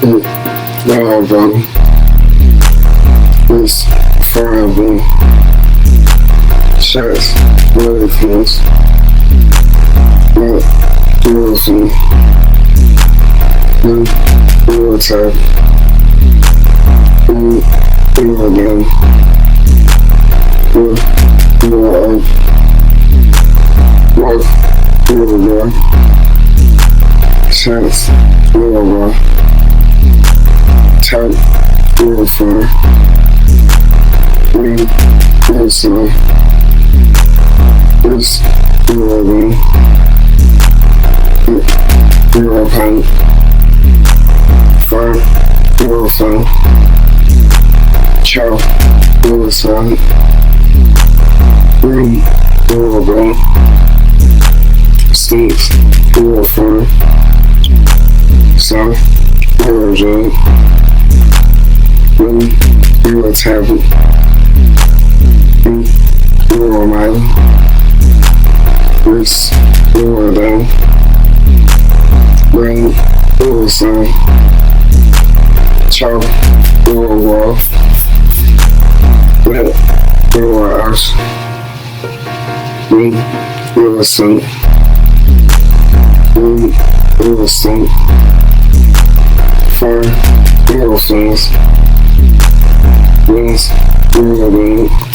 Now, bro, it's forever. Shots, bloody fence. What, beautiful. Real type. Real again. Real up. Work, real bro. Shots, real bro. Type, real fun. Real slow. This, real again. Real paint. Fun, real fun. Chow, real sun. Real bro. Stinks, real fun. South, real jug. Real tablet. Real mile. Wrist, real down. Brain, real sun. Chow, real wall. Real house. Real sun. Real sun. Fire, real suns. Winds, real wind.